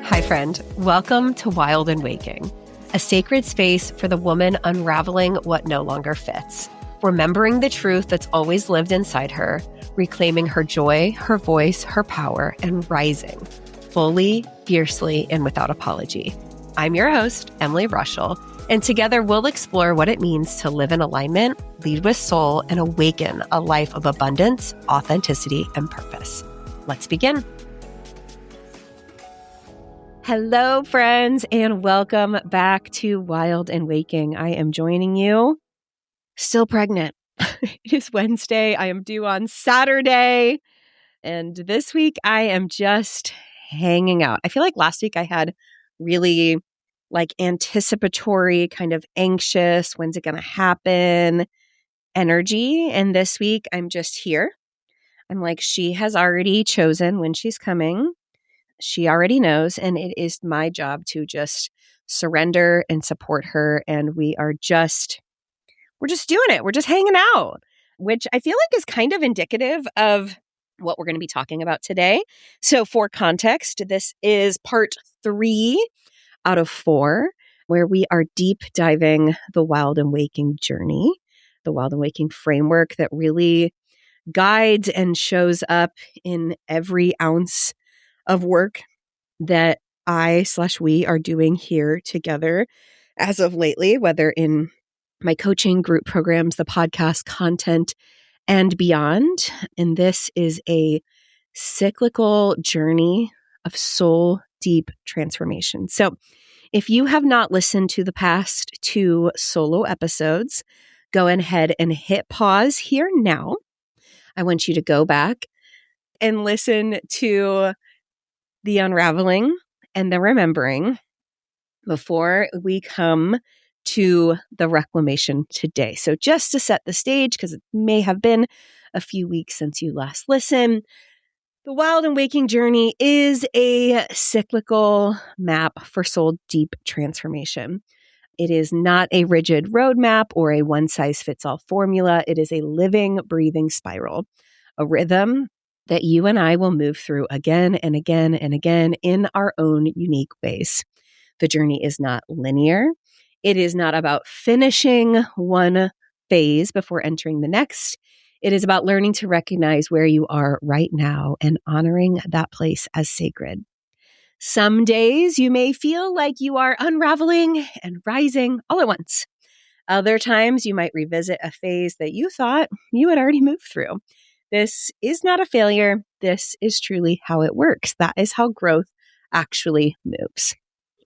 Hi, friend. Welcome to Wild and Waking, a sacred space for the woman unraveling what no longer fits, remembering the truth that's always lived inside her, reclaiming her joy, her voice, her power, and rising fully, fiercely, and without apology. I'm your host, Emily Rushell, and together we'll explore what it means to live in alignment, lead with soul, and awaken a life of abundance, authenticity, and purpose. Let's begin. Hello, friends, and welcome back to Wild and Waking. I am joining you still pregnant. It is Wednesday. I am due on Saturday. And this week I am just hanging out. I feel like last week I had really anticipatory, kind of anxious, when's it going to happen energy. And this week I'm just here. I'm like, she has already chosen when she's coming. She already knows, and it is my job to just surrender and support her. And we're just doing it. We're just hanging out, which I feel like is kind of indicative of what we're going to be talking about today. So for context, this is part 3 out of 4, where we are deep diving the Wild and Waking journey, the Wild and Waking framework that really guides and shows up in every ounce of work that we are doing here together as of lately, whether in my coaching group programs, the podcast content, and beyond. And this is a cyclical journey of soul deep transformation. So if you have not listened to the past 2 solo episodes, go ahead and hit pause here now. I want you to go back and listen to the unraveling and the remembering before we come to the reclamation today. So just to set the stage, because it may have been a few weeks since you last listened, the Wild and Waking journey is a cyclical map for soul deep transformation. It is not a rigid roadmap or a one-size-fits-all formula. It is a living, breathing spiral, a rhythm that you and I will move through again and again and again in our own unique ways. The journey is not linear. It is not about finishing one phase before entering the next. It is about learning to recognize where you are right now and honoring that place as sacred. Some days you may feel like you are unraveling and rising all at once. Other times you might revisit a phase that you thought you had already moved through. This is not a failure. This is truly how it works. That is how growth actually moves.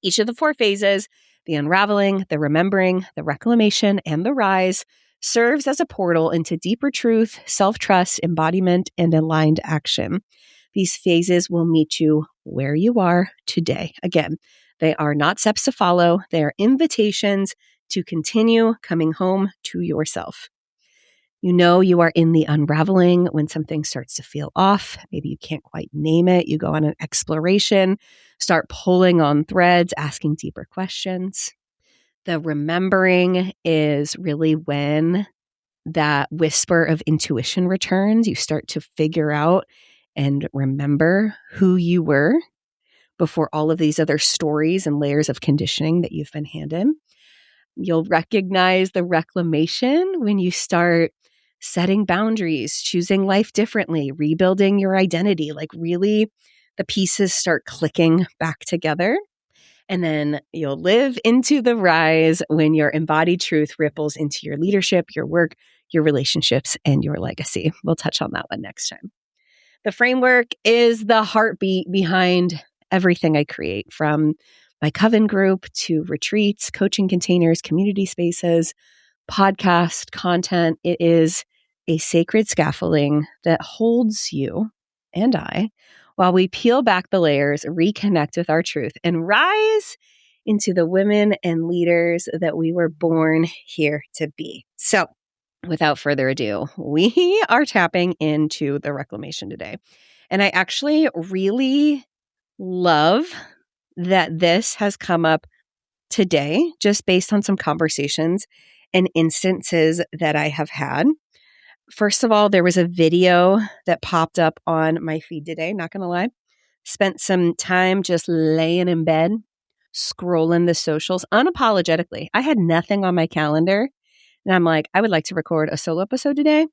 Each of the 4 phases, the unraveling, the remembering, the reclamation, and the rise, serves as a portal into deeper truth, self-trust, embodiment, and aligned action. These phases will meet you where you are today. Again, they are not steps to follow. They are invitations to continue coming home to yourself. You know you are in the unraveling when something starts to feel off. Maybe you can't quite name it. You go on an exploration, start pulling on threads, asking deeper questions. The remembering is really when that whisper of intuition returns. You start to figure out and remember who you were before all of these other stories and layers of conditioning that you've been handed. You'll recognize the reclamation when you start setting boundaries, choosing life differently, rebuilding your identity, like really the pieces start clicking back together. And then you'll live into the rise when your embodied truth ripples into your leadership, your work, your relationships, and your legacy. We'll touch on that one next time. The framework is the heartbeat behind everything I create, from my coven group to retreats, coaching containers, community spaces, podcast content. It is a sacred scaffolding that holds you and I while we peel back the layers, reconnect with our truth, and rise into the women and leaders that we were born here to be. So without further ado, we are tapping into the reclamation today. And I actually really love that this has come up today, just based on some conversations and instances that I have had. First of all, there was a video that popped up on my feed today, not going to lie. spent some time just laying in bed, scrolling the socials unapologetically. I had nothing on my calendar. And I'm like, I would like to record a solo episode today.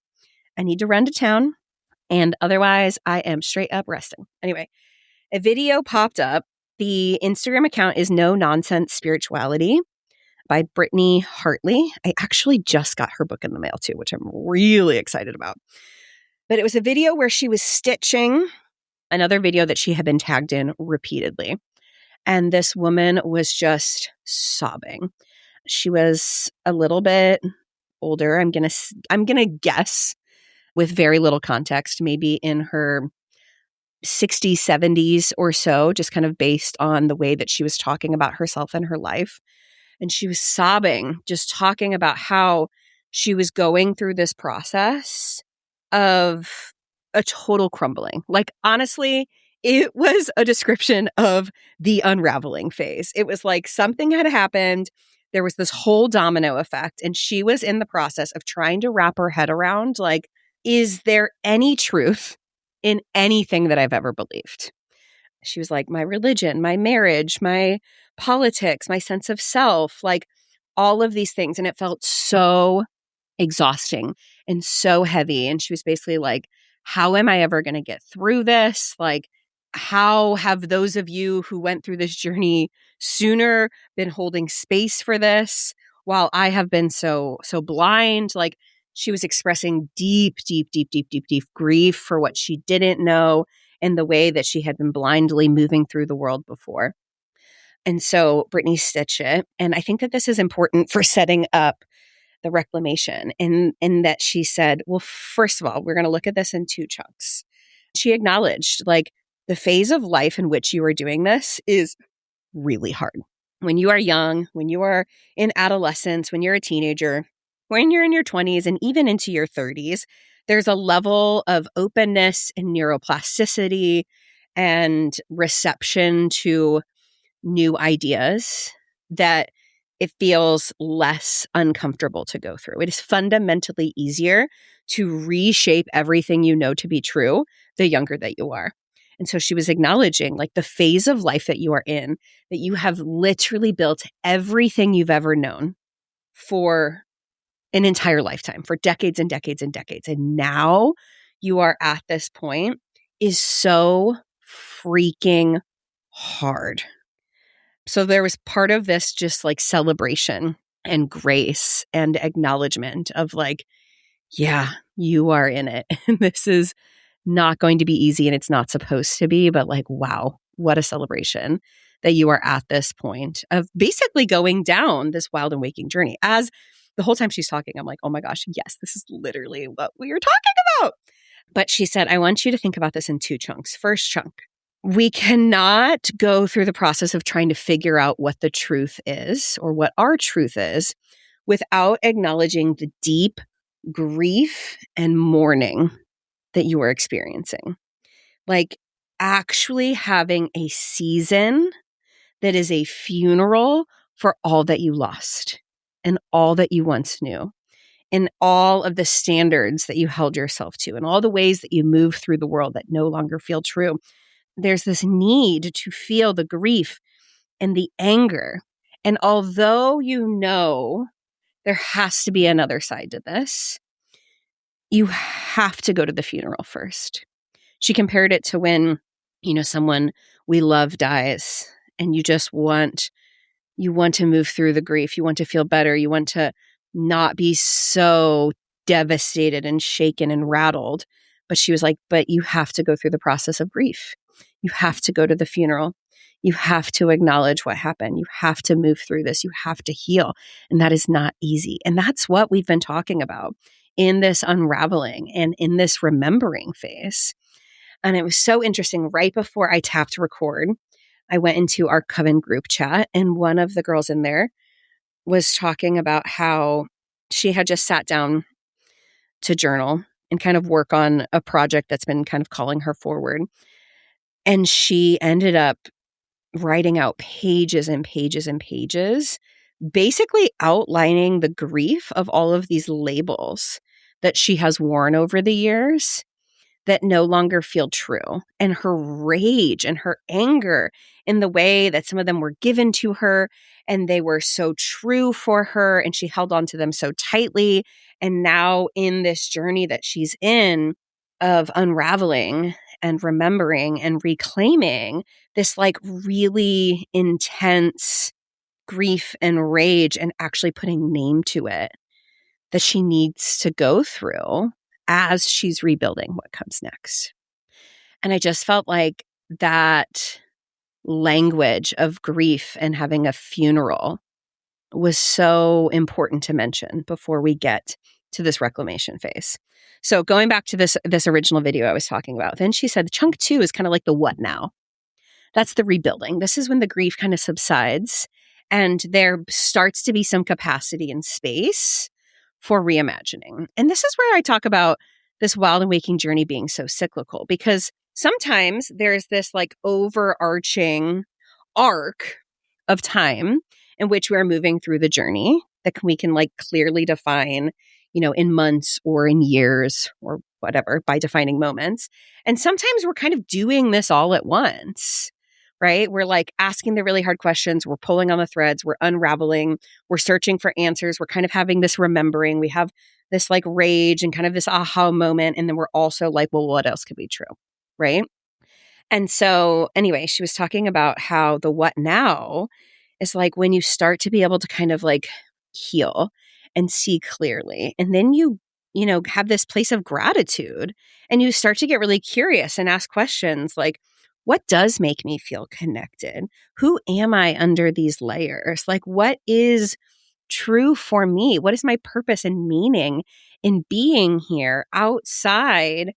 I need to run to town. And otherwise, I am straight up resting. Anyway, a video popped up. The Instagram account is No Nonsense Spirituality by Brittany Hartley. I actually just got her book in the mail too, which I'm really excited about. But it was a video where she was stitching another video that she had been tagged in repeatedly. And this woman was just sobbing. She was a little bit older. I'm going to guess with very little context, maybe in her 60s, 70s or so, just kind of based on the way that she was talking about herself and her life. And she was sobbing, just talking about how she was going through this process of a total crumbling. Like, honestly, it was a description of the unraveling phase. It was like something had happened. There was this whole domino effect, and she was in the process of trying to wrap her head around, like, is there any truth in anything that I've ever believed? She was like, my religion, my marriage, my politics, my sense of self, like all of these things. And it felt so exhausting and so heavy. And she was basically like, how am I ever going to get through this? Like, how have those of you who went through this journey sooner been holding space for this while I have been so blind? Like, she was expressing deep grief for what she didn't know and the way that she had been blindly moving through the world before. And so Brittany stitched it. And I think that this is important for setting up the reclamation, in that she said, well, first of all, we're going to look at this in two chunks. She acknowledged, like, the phase of life in which you are doing this is really hard. When you are young, when you are in adolescence, when you're a teenager, when you're in your 20s and even into your 30s, there's a level of openness and neuroplasticity and reception to new ideas that it feels less uncomfortable to go through. It is fundamentally easier to reshape everything you know to be true the younger that you are. And so she was acknowledging, like, the phase of life that you are in, that you have literally built everything you've ever known for an entire lifetime, for decades and decades and decades. And now you are at this point is so freaking hard. So there was part of this just like celebration and grace and acknowledgement of like, yeah, you are in it. And this is not going to be easy and it's not supposed to be, but like, wow, what a celebration that you are at this point of basically going down this wild and waking journey. As the whole time she's talking, I'm like, oh my gosh, yes, this is literally what we are talking about. But she said, I want you to think about this in two chunks. First chunk, we cannot go through the process of trying to figure out what the truth is or what our truth is without acknowledging the deep grief and mourning that you are experiencing. Like actually having a season that is a funeral for all that you lost and all that you once knew and all of the standards that you held yourself to and all the ways that you move through the world that no longer feel true. There's this need to feel the grief and the anger. And although you know there has to be another side to this, you have to go to the funeral first. She compared it to when, someone we love dies and you just want to move through the grief. You want to feel better. You want to not be so devastated and shaken and rattled. But she was like, but you have to go through the process of grief. You have to go to the funeral. You have to acknowledge what happened. You have to move through this. You have to heal. And that is not easy. And that's what we've been talking about in this unraveling and in this remembering phase. And it was so interesting. Right before I tapped record, I went into our Coven group chat, and one of the girls in there was talking about how she had just sat down to journal and kind of work on a project that's been kind of calling her forward. And she ended up writing out pages and pages and pages, basically outlining the grief of all of these labels that she has worn over the years that no longer feel true, and her rage and her anger in the way that some of them were given to her and they were so true for her and she held on to them so tightly. And now in this journey that she's in of unraveling and remembering and reclaiming this like really intense grief and rage and actually putting name to it that she needs to go through as she's rebuilding what comes next. And I just felt like that language of grief and having a funeral was so important to mention before we get to this reclamation phase. So going back to this original video I was talking about, then she said chunk 2 is kind of like the what now. That's the rebuilding. This is when the grief kind of subsides and there starts to be some capacity and space for reimagining. And this is where I talk about this wild and waking journey being so cyclical, because sometimes there's this like overarching arc of time in which we're moving through the journey that we can like clearly define, in months or in years or whatever by defining moments. And sometimes we're kind of doing this all at once, right? We're like asking the really hard questions. We're pulling on the threads. We're unraveling. We're searching for answers. We're kind of having this remembering. We have this like rage and kind of this aha moment. And then we're also like, well, what else could be true? Right. And so anyway, she was talking about how the what now is like when you start to be able to kind of like heal and see clearly. And then you have this place of gratitude and you start to get really curious and ask questions like, what does make me feel connected? Who am I under these layers? Like, what is true for me? What is my purpose and meaning in being here outside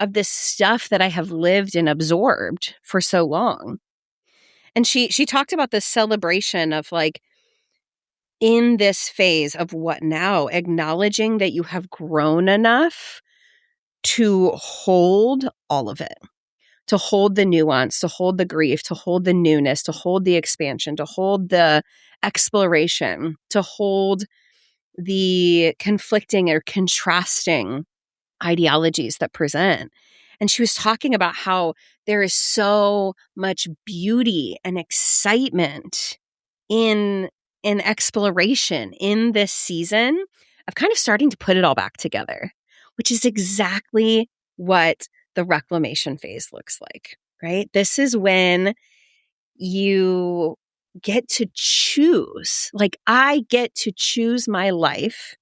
of this stuff that I have lived and absorbed for so long? And she talked about this celebration of like, in this phase of what now, acknowledging that you have grown enough to hold all of it, to hold the nuance, to hold the grief, to hold the newness, to hold the expansion, to hold the exploration, to hold the conflicting or contrasting ideologies that present. And she was talking about how there is so much beauty and excitement in exploration in this season of kind of starting to put it all back together, which is exactly what the reclamation phase looks like, right? This is when you get to choose, like I get to choose my life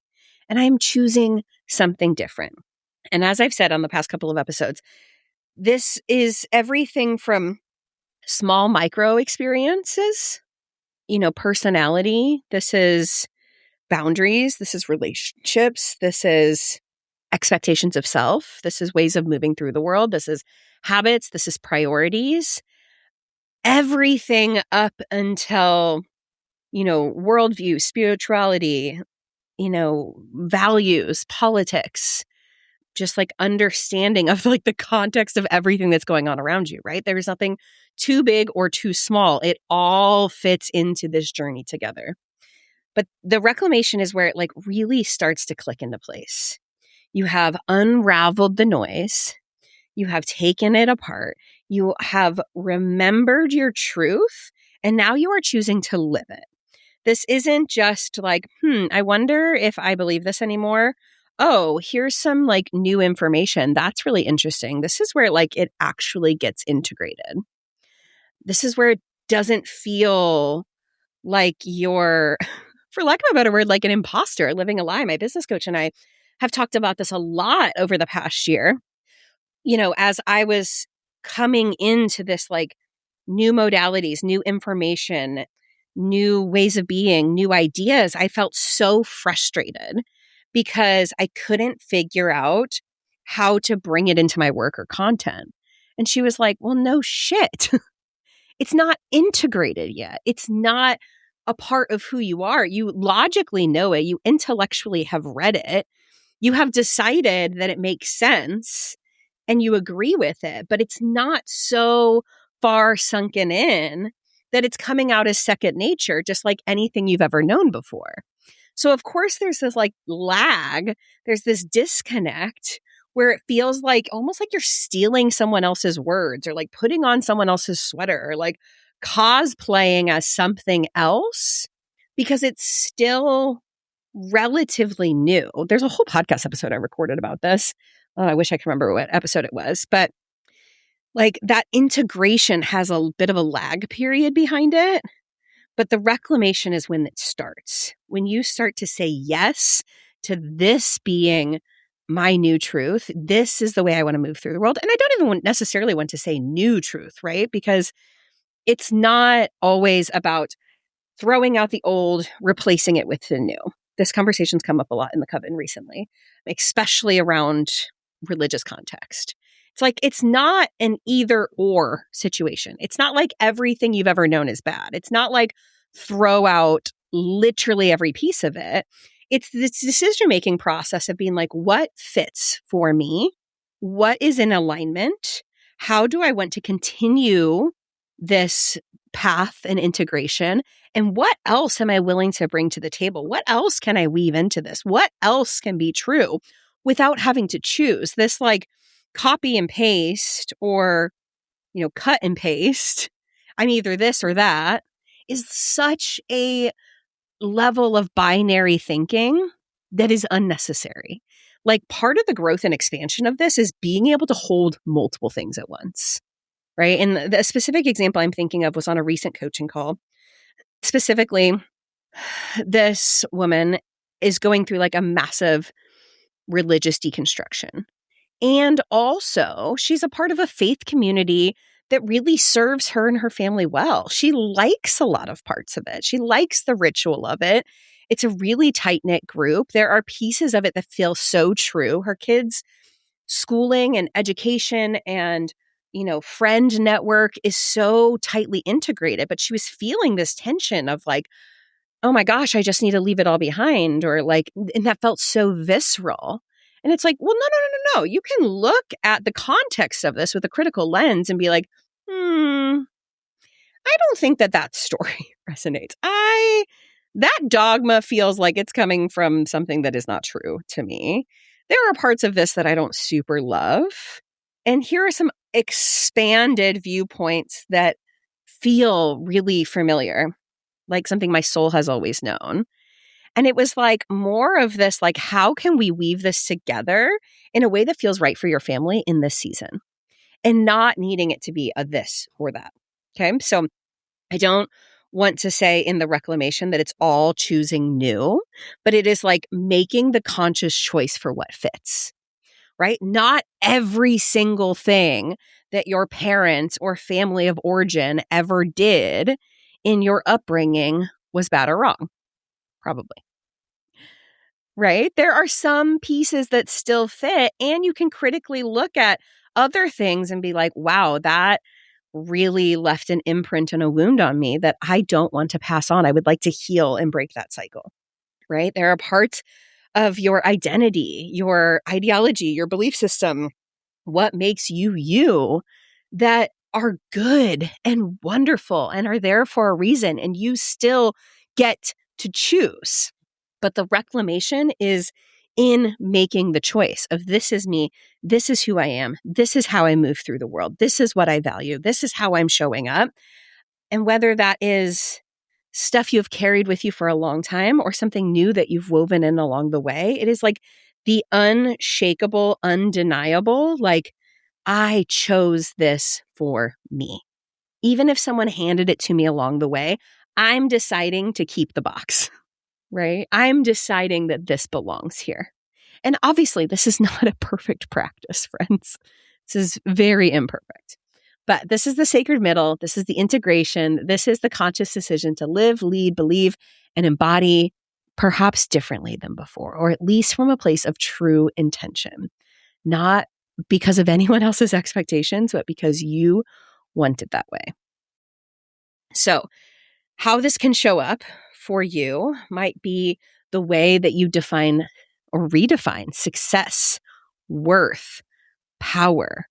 and I'm choosing something different. And as I've said on the past couple of episodes, this is everything from small micro experiences, personality. This is boundaries. This is relationships. This is expectations of self. This is ways of moving through the world. This is habits. This is priorities. Everything up until, worldview, spirituality, values, politics, just like understanding of like the context of everything that's going on around you, right? There's nothing too big or too small. It all fits into this journey together. But the reclamation is where it like really starts to click into place. You have unraveled the noise. You have taken it apart. You have remembered your truth. And now you are choosing to live it. This isn't just like, I wonder if I believe this anymore. Oh, here's some like new information. That's really interesting. This is where like it actually gets integrated. This is where it doesn't feel like you're, for lack of a better word, like an imposter living a lie. My business coach and I have talked about this a lot over the past year. As I was coming into this like new modalities, new information, new ways of being, new ideas, I felt so frustrated because I couldn't figure out how to bring it into my work or content. And she was like, well, no shit. It's not integrated yet. It's not a part of who you are. You logically know it. You intellectually have read it. You have decided that it makes sense and you agree with it, but it's not so far sunken in that it's coming out as second nature, just like anything you've ever known before. So of course there's this like lag, there's this disconnect where it feels like almost like you're stealing someone else's words or like putting on someone else's sweater or like cosplaying as something else because it's still relatively new. There's a whole podcast episode I recorded about this. Oh, I wish I could remember what episode it was, but like that integration has a bit of a lag period behind it. But the reclamation is when it starts. When you start to say yes to this being my new truth, this is the way I want to move through the world. And I don't even necessarily want to say new truth, right? Because it's not always about throwing out the old, replacing it with the new. This conversation's come up a lot in the coven recently, especially around religious context. It's like, it's not an either or situation. It's not like everything you've ever known is bad. It's not like throw out literally every piece of it. It's this decision-making process of being like, what fits for me? What is in alignment? How do I want to continue this path and integration? And what else am I willing to bring to the table? What else can I weave into this? What else can be true without having to choose this like copy and paste or, cut and paste? I'm either this or that is such a level of binary thinking that is unnecessary. Like part of the growth and expansion of this is being able to hold multiple things at once, right? And the specific example I'm thinking of was on a recent coaching call. Specifically, this woman is going through like a massive religious deconstruction. And also, she's a part of a faith community that really serves her and her family well. She likes a lot of parts of it. She likes the ritual of it. It's a really tight-knit group. There are pieces of it that feel so true. Her kids' schooling and education and friend network is so tightly integrated, but she was feeling this tension of like, oh my gosh, I just need to leave it all behind, or like, and that felt so visceral. And it's like, well, no. You can look at the context of this with a critical lens and be like, I don't think that story resonates. That dogma feels like it's coming from something that is not true to me. There are parts of this that I don't super love. And here are some expanded viewpoints that feel really familiar, like something my soul has always known. And it was like more of this, like, how can we weave this together in a way that feels right for your family in this season and not needing it to be a this or that. Okay. So I don't want to say in the reclamation that it's all choosing new, but it is like making the conscious choice for what fits, right? Not every single thing that your parents or family of origin ever did in your upbringing was bad or wrong. Probably. Right? There are some pieces that still fit, and you can critically look at other things and be like, wow, that really left an imprint and a wound on me that I don't want to pass on. I would like to heal and break that cycle, right? There are parts of your identity, your ideology, your belief system, what makes you you, that are good and wonderful and are there for a reason, and you still get to choose. But the reclamation is in making the choice of this is me, this is who I am, this is how I move through the world, this is what I value, this is how I'm showing up. And whether that is stuff you've carried with you for a long time or something new that you've woven in along the way, it is like the unshakable, undeniable, like, I chose this for me. Even if someone handed it to me along the way, I'm deciding to keep the box. Right? I'm deciding that this belongs here. And obviously, this is not a perfect practice, friends. This is very imperfect. But this is the sacred middle. This is the integration. This is the conscious decision to live, lead, believe, and embody perhaps differently than before, or at least from a place of true intention. Not because of anyone else's expectations, but because you want it that way. So, how this can show up for you might be the way that you define or redefine success, worth, power.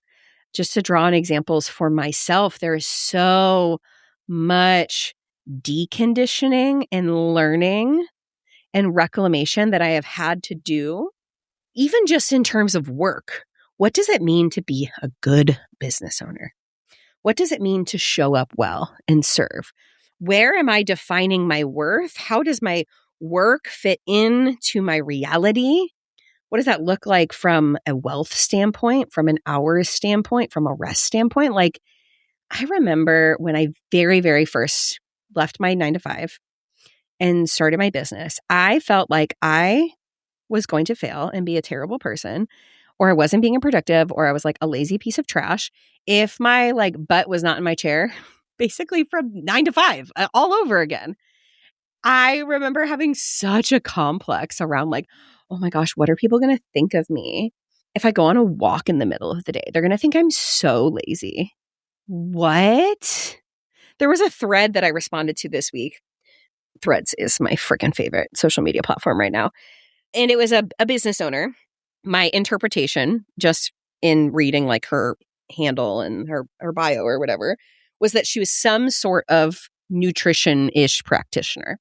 Just to draw on examples for myself, there is so much deconditioning and learning and reclamation that I have had to do, even just in terms of work, What does it mean to be a good business owner? What does it mean to show up well and serve? Where am I defining my worth? How does my work fit into my reality? What does that look like from a wealth standpoint, from an hours standpoint, from a rest standpoint? Like, I remember when I very, very first left my 9 to 5 and started my business, I felt like I was going to fail and be a terrible person, or I wasn't being productive, or I was like a lazy piece of trash if my like butt was not in my chair, basically from 9 to 5 all over again. I remember having such a complex around like, oh my gosh, what are people going to think of me if I go on a walk in the middle of the day? They're going to think I'm so lazy. What? There was a thread that I responded to this week. Threads is my freaking favorite social media platform right now. And it was a business owner. My interpretation, just in reading like her handle and her bio or whatever, was that she was some sort of nutrition-ish practitioner.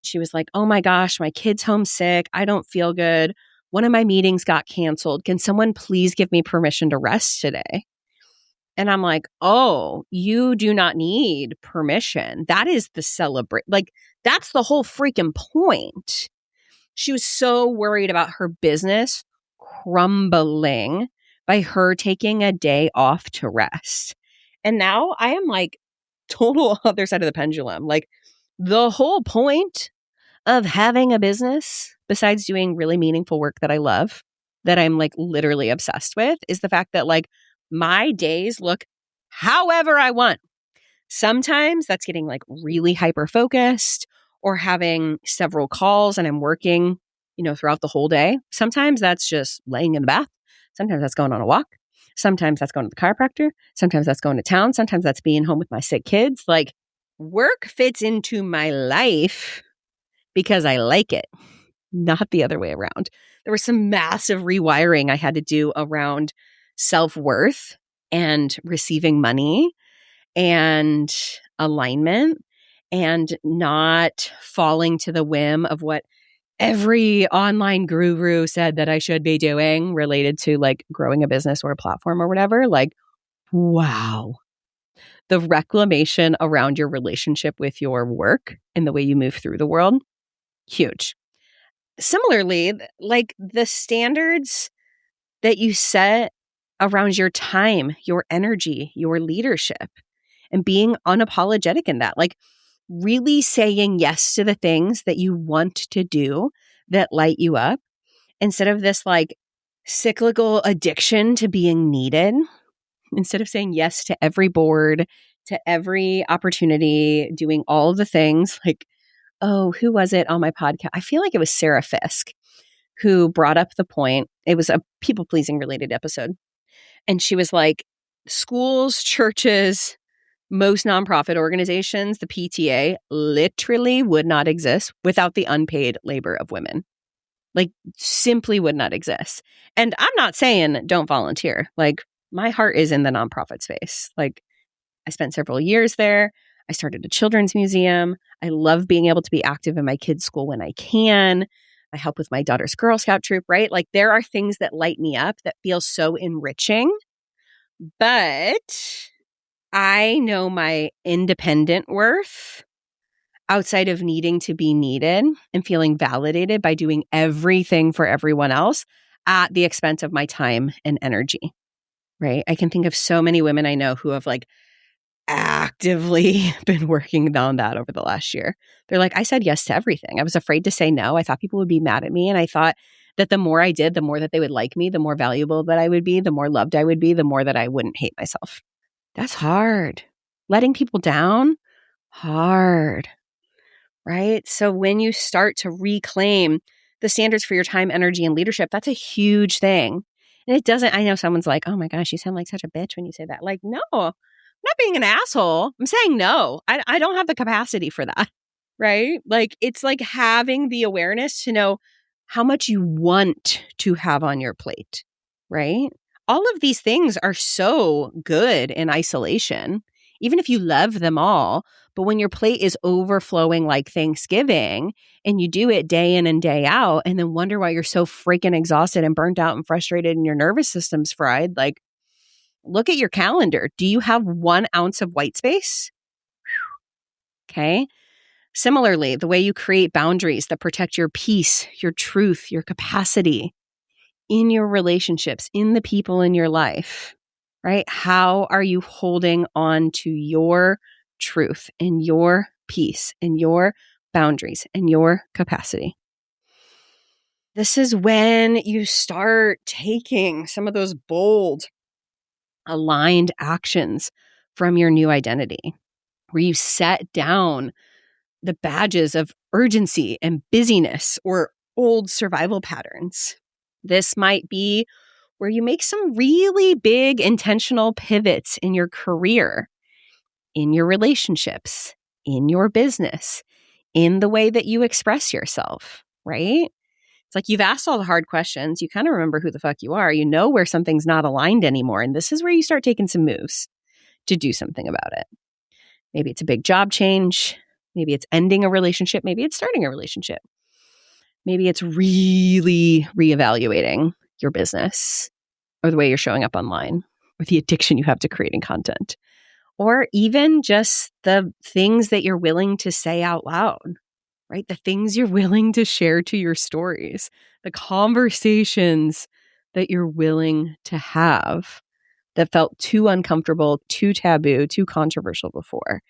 She was like, oh my gosh, my kid's homesick. I don't feel good. One of my meetings got canceled. Can someone please give me permission to rest today? And I'm like, oh, you do not need permission. That is the celebrate. Like, that's the whole freaking point. She was so worried about her business crumbling by her taking a day off to rest. And now I am like total other side of the pendulum. Like, the whole point of having a business, besides doing really meaningful work that I love, that I'm like literally obsessed with, is the fact that like my days look however I want. Sometimes that's getting like really hyper focused or having several calls and I'm working, throughout the whole day. Sometimes that's just laying in the bath. Sometimes that's going on a walk. Sometimes that's going to the chiropractor. Sometimes that's going to town. Sometimes that's being home with my sick kids. Like, work fits into my life because I like it, not the other way around. There was some massive rewiring I had to do around self-worth and receiving money and alignment and not falling to the whim of what every online guru said that I should be doing related to like growing a business or a platform or whatever. Like, wow. The reclamation around your relationship with your work and the way you move through the world, huge. Similarly, like the standards that you set around your time, your energy, your leadership, and being unapologetic in that, like really saying yes to the things that you want to do that light you up instead of this like cyclical addiction to being needed, instead of saying yes to every board, to every opportunity, doing all of the things like, oh, who was it on my podcast? I feel like it was Sarah Fisk who brought up the point. It was a people-pleasing related episode. And she was like, schools, churches, most nonprofit organizations, the PTA, literally would not exist without the unpaid labor of women. Like, simply would not exist. And I'm not saying don't volunteer. Like, my heart is in the nonprofit space. Like, I spent several years there. I started a children's museum. I love being able to be active in my kids' school when I can. I help with my daughter's Girl Scout troop, right? Like, there are things that light me up that feel so enriching. But I know my independent worth outside of needing to be needed and feeling validated by doing everything for everyone else at the expense of my time and energy, right? I can think of so many women I know who have like actively been working on that over the last year. They're like, I said yes to everything. I was afraid to say no. I thought people would be mad at me. And I thought that the more I did, the more that they would like me, the more valuable that I would be, the more loved I would be, the more that I wouldn't hate myself. That's hard. Letting people down, hard, right? So when you start to reclaim the standards for your time, energy, and leadership, that's a huge thing. And it doesn't, I know someone's like, oh my gosh, you sound like such a bitch when you say that. Like, no, I'm not being an asshole. I'm saying no. I don't have the capacity for that, right? Like, it's like having the awareness to know how much you want to have on your plate, right? All of these things are so good in isolation. even if you love them all. But when your plate is overflowing like Thanksgiving and you do it day in and day out and then wonder why you're so freaking exhausted and burnt out and frustrated and your nervous system's fried, like, look at your calendar. Do you have 1 ounce of white space? Okay. Similarly, the way you create boundaries that protect your peace, your truth, your capacity in your relationships, in the people in your life, right? How are you holding on to your truth and your peace and your boundaries and your capacity? This is when you start taking some of those bold, aligned actions from your new identity, where you set down the badges of urgency and busyness or old survival patterns. This might be where you make some really big intentional pivots in your career, in your relationships, in your business, in the way that you express yourself, right? It's like you've asked all the hard questions. You kind of remember who the fuck you are. You know where something's not aligned anymore. And this is where you start taking some moves to do something about it. Maybe it's a big job change. Maybe it's ending a relationship. Maybe it's starting a relationship. Maybe it's really reevaluating your business or the way you're showing up online or the addiction you have to creating content, or even just the things that you're willing to say out loud, right? The things you're willing to share to your stories, the conversations that you're willing to have that felt too uncomfortable, too taboo, too controversial before.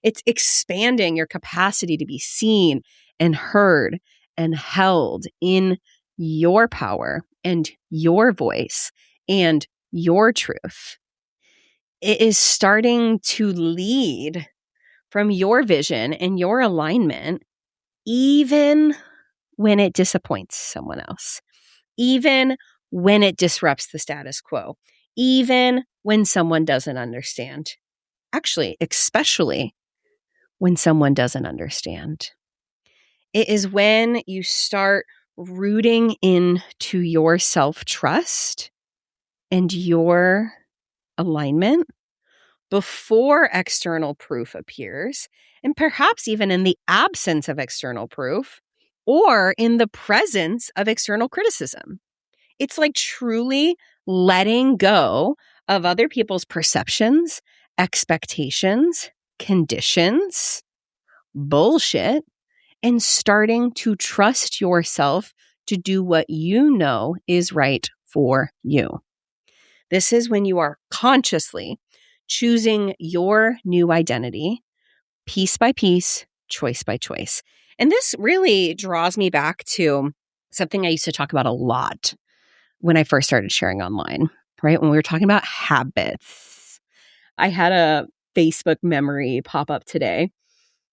It's expanding your capacity to be seen and heard and held in your power and your voice and your truth. It is starting to lead from your vision and your alignment, even when it disappoints someone else, even when it disrupts the status quo, even when someone doesn't understand. Actually, especially when someone doesn't understand. It is when you start rooting into your self-trust and your alignment before external proof appears, and perhaps even in the absence of external proof or in the presence of external criticism. It's like truly letting go of other people's perceptions, expectations, conditions, bullshit, and starting to trust yourself to do what you know is right for you. This is when you are consciously choosing your new identity, piece by piece, choice by choice. And this really draws me back to something I used to talk about a lot when I first started sharing online, right? When we were talking about habits. I had a Facebook memory pop up today,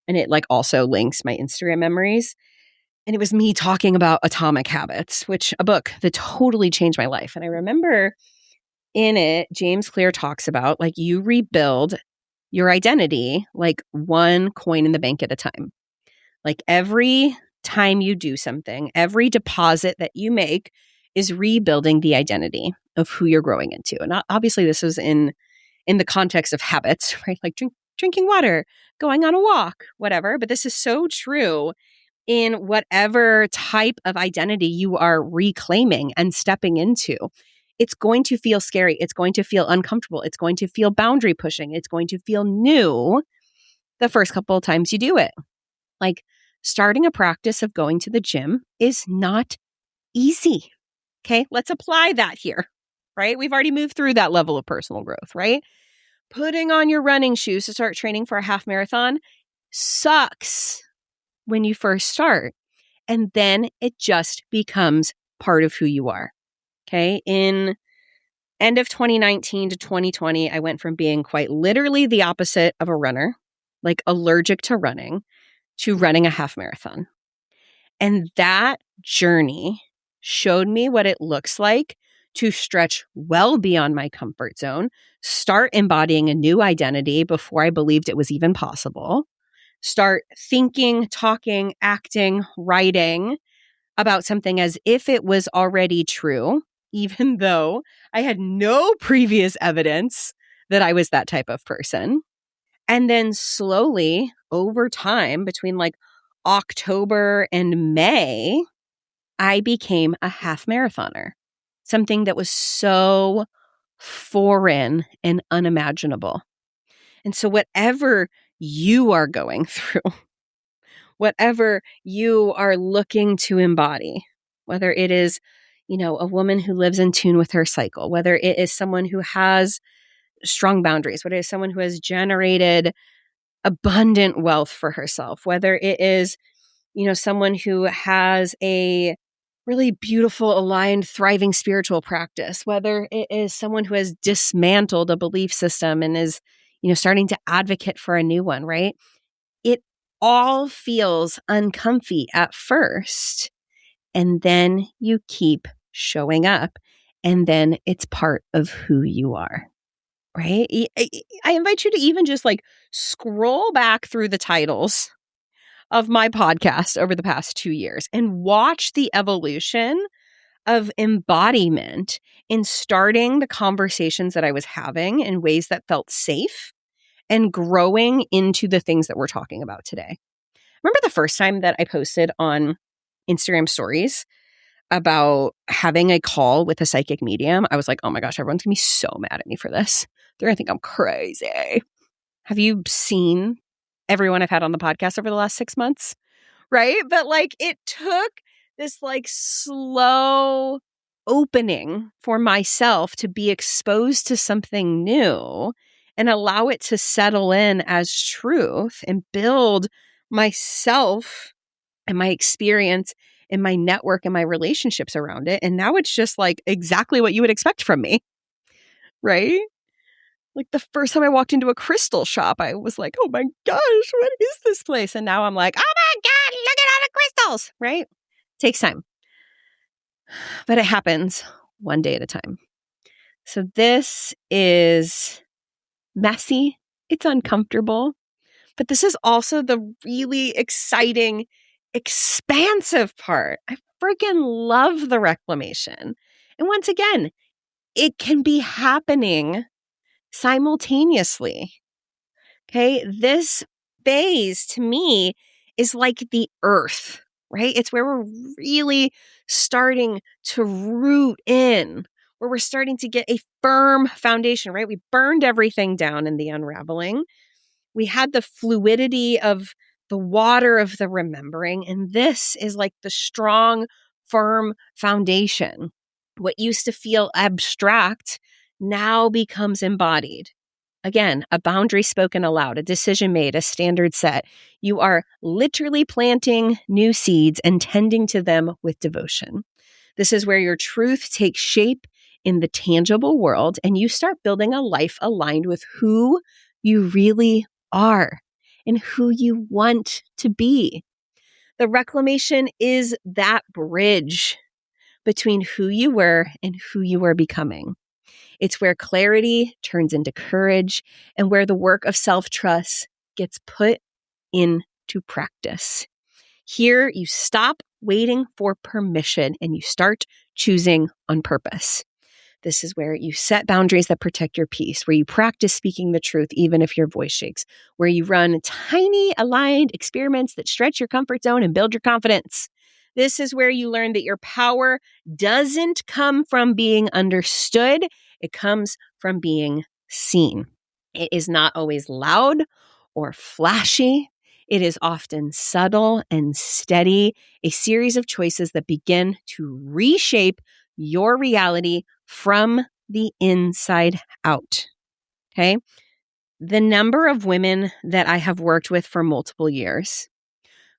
and it like also links my Instagram memories. And it was me talking about Atomic Habits, which a book that totally changed my life. And I remember in it, James Clear talks about like you rebuild your identity like one coin in the bank at a time. Like every time you do something, every deposit that you make is rebuilding the identity of who you're growing into. And obviously this is in the context of habits, right? Like drinking water, going on a walk, whatever. But this is so true in whatever type of identity you are reclaiming and stepping into. It's going to feel scary. It's going to feel uncomfortable. It's going to feel boundary pushing. It's going to feel new the first couple of times you do it. Like starting a practice of going to the gym is not easy. Okay, let's apply that here, right? We've already moved through that level of personal growth, right? Putting on your running shoes to start training for a half marathon sucks when you first start. And then it just becomes part of who you are. Okay. In end of 2019 to 2020, I went from being quite literally the opposite of a runner, like allergic to running, to running a half marathon. And that journey showed me what it looks like to stretch well beyond my comfort zone, start embodying a new identity before I believed it was even possible, start thinking, talking, acting, writing about something as if it was already true, even though I had no previous evidence that I was that type of person. And then slowly over time, between like October and May, I became a half marathoner, something that was so foreign and unimaginable. And so, whatever you are going through, whatever you are looking to embody, whether it is, a woman who lives in tune with her cycle, whether it is someone who has strong boundaries, whether it is someone who has generated abundant wealth for herself, whether it is, someone who has a really beautiful, aligned, thriving spiritual practice, whether it is someone who has dismantled a belief system and is, starting to advocate for a new one, right? It all feels uncomfy at first, and then you keep showing up, and then it's part of who you are, right? I invite you to even just like scroll back through the titles of my podcast over the past 2 years and watch the evolution of embodiment in starting the conversations that I was having in ways that felt safe and growing into the things that we're talking about today. Remember the first time that I posted on Instagram stories about having a call with a psychic medium? I was like, oh my gosh, everyone's gonna be so mad at me for this. They're gonna think I'm crazy. Have you seen everyone I've had on the podcast over the last 6 months? Right? But like it took this like slow opening for myself to be exposed to something new and allow it to settle in as truth and build myself and my experience and my network and my relationships around it. And now it's just like exactly what you would expect from me, right? Like the first time I walked into a crystal shop, I was like, oh my gosh, what is this place? And now I'm like, oh my God, look at all the crystals, right? Takes time, but it happens one day at a time. So this is messy. It's uncomfortable, but this is also the really exciting, expansive part. I freaking love the reclamation. And once again, it can be happening simultaneously. Okay. This phase to me is like the earth, right? It's where we're really starting to root in, where we're starting to get a firm foundation, right? We burned everything down in the unraveling. We had the fluidity of the water of the remembering. And this is like the strong, firm foundation. What used to feel abstract now becomes embodied. Again, a boundary spoken aloud, a decision made, a standard set. You are literally planting new seeds and tending to them with devotion. This is where your truth takes shape in the tangible world and you start building a life aligned with who you really are and who you want to be. The reclamation is that bridge between who you were and who you are becoming. It's where clarity turns into courage and where the work of self-trust gets put into practice. Here, you stop waiting for permission and you start choosing on purpose. This is where you set boundaries that protect your peace, where you practice speaking the truth even if your voice shakes, where you run tiny aligned experiments that stretch your comfort zone and build your confidence. This is where you learn that your power doesn't come from being understood. It comes from being seen. It is not always loud or flashy. It is often subtle and steady, a series of choices that begin to reshape your reality from the inside out. Okay. The number of women that I have worked with for multiple years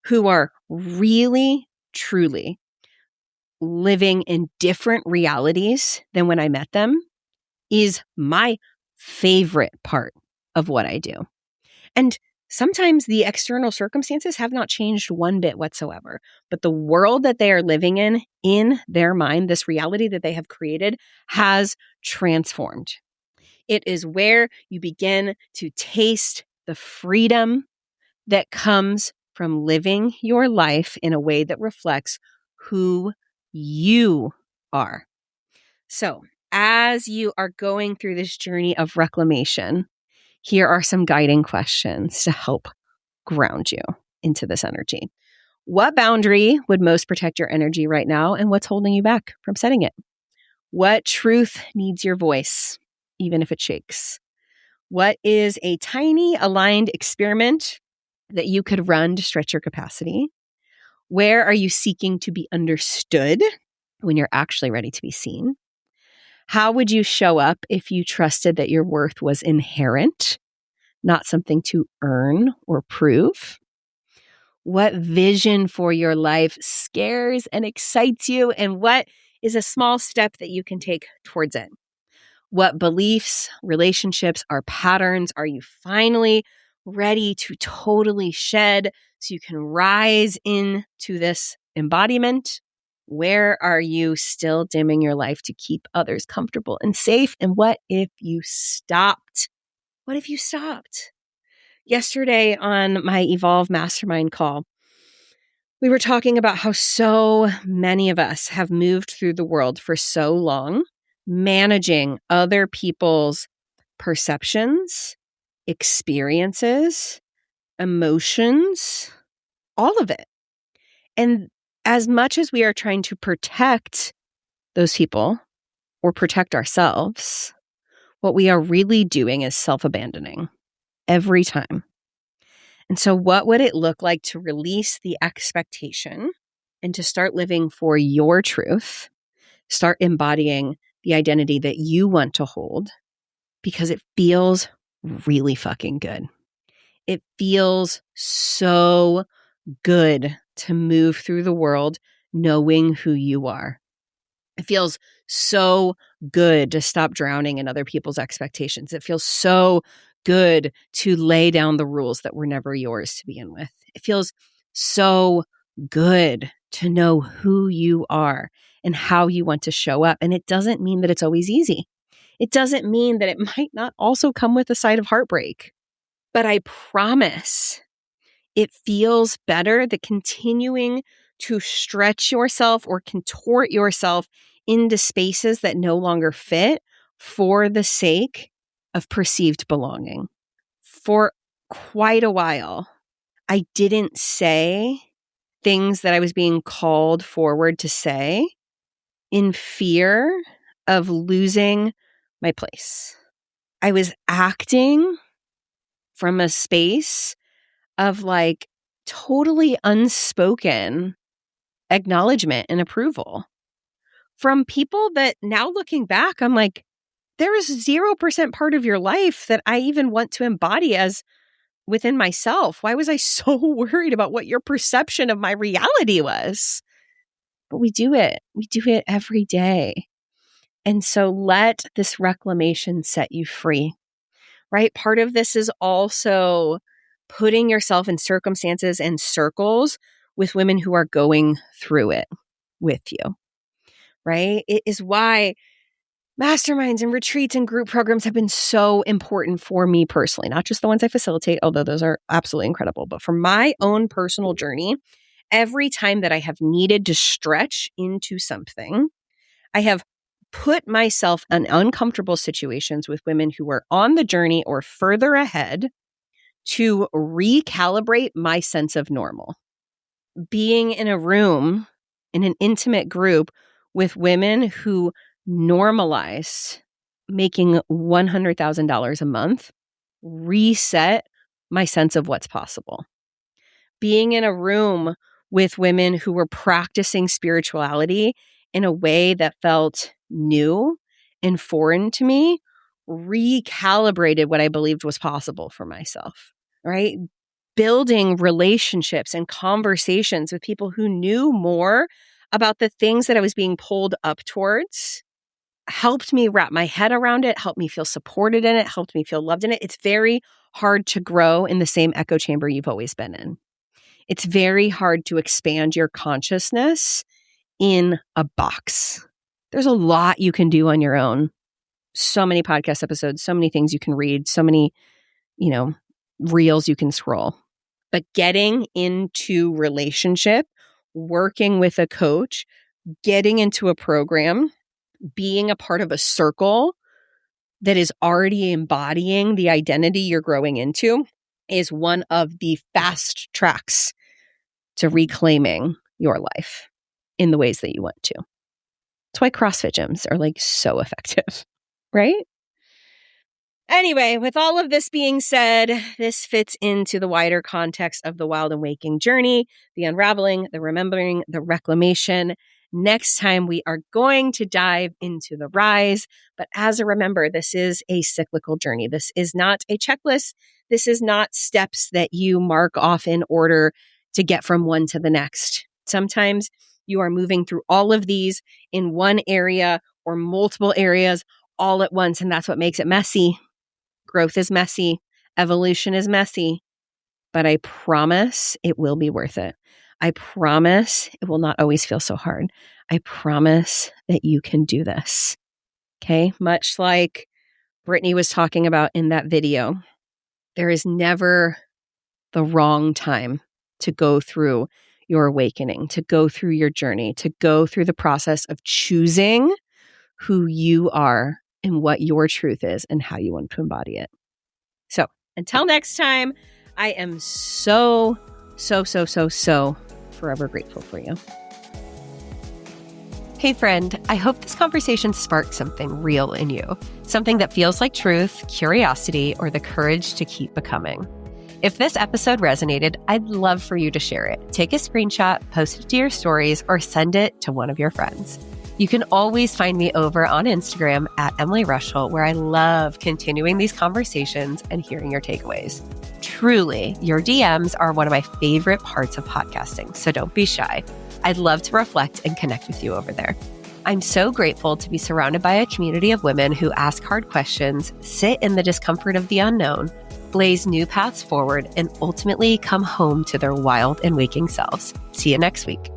who are really, truly living in different realities than when I met them is my favorite part of what I do. And sometimes the external circumstances have not changed one bit whatsoever, but the world that they are living in their mind, this reality that they have created, has transformed. It is where you begin to taste the freedom that comes from living your life in a way that reflects who you are. So, as you are going through this journey of reclamation, Here are some guiding questions to help ground you into this energy. What boundary would most protect your energy right now, and what's holding you back from setting it? What truth needs your voice, even if it shakes? What is a tiny aligned experiment that you could run to stretch your capacity? Where are you seeking to be understood when you're actually ready to be seen? How would you show up if you trusted that your worth was inherent, not something to earn or prove? What vision for your life scares and excites you, and what is a small step that you can take towards it? What beliefs, relationships, or patterns are you finally ready to totally shed so you can rise into this embodiment? Where are you still dimming your life to keep others comfortable and safe? And what if you stopped? What if you stopped? Yesterday on my Evolve Mastermind call, we were talking about how so many of us have moved through the world for so long, managing other people's perceptions, experiences, emotions, all of it. And as much as we are trying to protect those people or protect ourselves, what we are really doing is self-abandoning every time. And so what would it look like to release the expectation and to start living for your truth, start embodying the identity that you want to hold, because it feels really fucking good. It feels so good to move through the world knowing who you are. It feels so good to stop drowning in other people's expectations. It feels so good to lay down the rules that were never yours to begin with. It feels so good to know who you are and how you want to show up. And it doesn't mean that it's always easy. It doesn't mean that it might not also come with a side of heartbreak. But I promise it feels better than continuing to stretch yourself or contort yourself into spaces that no longer fit for the sake of perceived belonging. For quite a while, I didn't say things that I was being called forward to say in fear of losing my place. I was acting from a space of like totally unspoken acknowledgement and approval from people that now looking back, I'm like, there is 0% part of your life that I even want to embody as within myself. Why was I so worried about what your perception of my reality was? But we do it. We do it every day. And so let this reclamation set you free, right? Part of this is also putting yourself in circumstances and circles with women who are going through it with you, right? It is why masterminds and retreats and group programs have been so important for me personally, not just the ones I facilitate, although those are absolutely incredible, but for my own personal journey, every time that I have needed to stretch into something, I have put myself in uncomfortable situations with women who were on the journey or further ahead to recalibrate my sense of normal. Being in a room, in an intimate group with women who normalized making $100,000 a month, reset my sense of what's possible. Being in a room with women who were practicing spirituality in a way that felt new and foreign to me, recalibrated what I believed was possible for myself, right? Building relationships and conversations with people who knew more about the things that I was being pulled up towards helped me wrap my head around it, helped me feel supported in it, helped me feel loved in it. It's very hard to grow in the same echo chamber you've always been in. It's very hard to expand your consciousness in a box. There's a lot you can do on your own. So many podcast episodes, so many things you can read, so many, reels you can scroll. But getting into relationship, working with a coach, getting into a program, being a part of a circle that is already embodying the identity you're growing into is one of the fast tracks to reclaiming your life in the ways that you want to. That's why CrossFit gyms are like so effective, right? Anyway, with all of this being said, this fits into the wider context of the wild and waking journey, the unraveling, the remembering, the reclamation. Next time, we are going to dive into the rise. But as a remember, this is a cyclical journey. This is not a checklist. This is not steps that you mark off in order to get from one to the next. Sometimes you are moving through all of these in one area or multiple areas all at once, and that's what makes it messy. Growth is messy. Evolution is messy. But I promise it will be worth it. I promise it will not always feel so hard. I promise that you can do this. Okay? Much like Brittany was talking about in that video, there is never the wrong time to go through your awakening, to go through your journey, to go through the process of choosing who you are and what your truth is and how you want to embody it. So until next time, I am so forever grateful for you. Hey friend, I hope this conversation sparked something real in you, something that feels like truth, curiosity, or the courage to keep becoming. If this episode resonated, I'd love for you to share it. Take a screenshot, post it to your stories, or send it to one of your friends. You can always find me over on Instagram at Emily Rushel, where I love continuing these conversations and hearing your takeaways. Truly, your DMs are one of my favorite parts of podcasting, so don't be shy. I'd love to reflect and connect with you over there. I'm so grateful to be surrounded by a community of women who ask hard questions, sit in the discomfort of the unknown, blaze new paths forward, and ultimately come home to their wild and waking selves. See you next week.